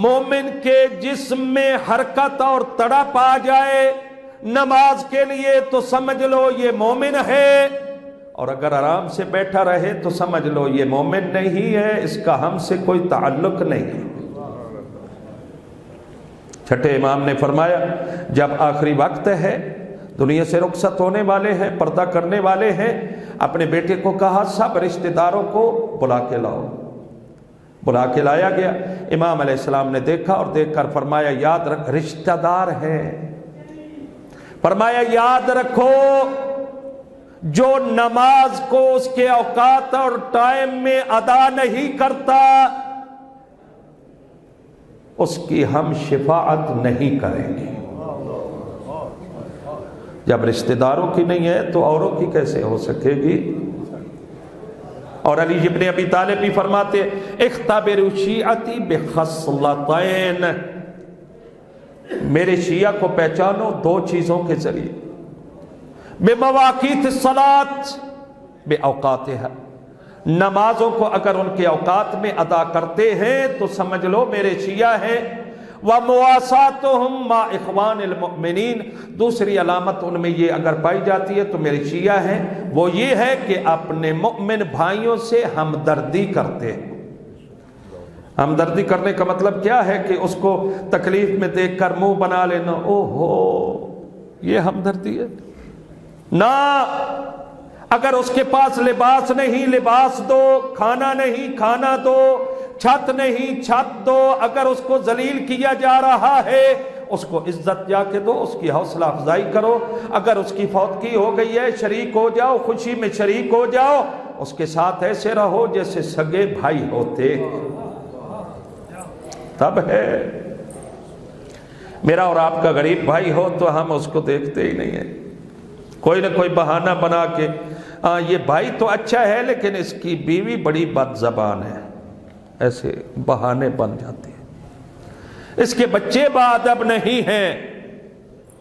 مومن کے جسم میں حرکت اور تڑپ آ جائے نماز کے لیے تو سمجھ لو یہ مومن ہے، اور اگر آرام سے بیٹھا رہے تو سمجھ لو یہ مومن نہیں ہے، اس کا ہم سے کوئی تعلق نہیں۔ چھٹے امام نے فرمایا جب آخری وقت ہے، دنیا سے رخصت ہونے والے ہیں، پردہ کرنے والے ہیں، اپنے بیٹے کو کہا سب رشتہ داروں کو بلا کے لاؤ۔ بلا کے لایا گیا، امام علیہ السلام نے دیکھا اور دیکھ کر فرمایا یاد رکھ رشتہ دار ہے، فرمایا یاد رکھو جو نماز کو اس کے اوقات اور ٹائم میں ادا نہیں کرتا اس کی ہم شفاعت نہیں کریں گے۔ جب رشتہ داروں کی نہیں ہے تو اوروں کی کیسے ہو سکے گی؟ اور علی ابن ابی طالب بھی فرماتے اختبروا شیعتی بخصلتین، میرے شیعہ کو پہچانو دو چیزوں کے ذریعے، بمواقیت الصلاۃ باوقاتها، نمازوں کو اگر ان کے اوقات میں ادا کرتے ہیں تو سمجھ لو میرے شیعہ ہیں، وَمُوَاسَاتُهُمْ مَا إِخْوَانِ الْمُؤْمِنِينَ، دوسری علامت ان میں یہ اگر پائی جاتی ہے تو میرے شیعہ ہیں، وہ یہ ہے کہ اپنے مؤمن بھائیوں سے ہمدردی کرتے ہیں۔ ہمدردی کرنے کا مطلب کیا ہے کہ اس کو تکلیف میں دیکھ کر منہ بنا لینا، او ہو یہ ہمدردی ہے نہ، اگر اس کے پاس لباس نہیں لباس دو، کھانا نہیں کھانا دو، چھت نہیں چھت دو، اگر اس کو ذلیل کیا جا رہا ہے اس کو عزت جا کے دو، اس کی حوصلہ افزائی کرو، اگر اس کی فوتگی ہو گئی ہے شریک ہو جاؤ، خوشی میں شریک ہو جاؤ، اس کے ساتھ ایسے رہو جیسے سگے بھائی ہوتے، تب ہے۔ میرا اور آپ کا غریب بھائی ہو تو ہم اس کو دیکھتے ہی نہیں ہیں، کوئی نہ کوئی بہانہ بنا کے یہ بھائی تو اچھا ہے لیکن اس کی بیوی بڑی بد زبان ہے، ایسے بہانے بن جاتے ہیں، اس کے بچے با ادب نہیں ہیں،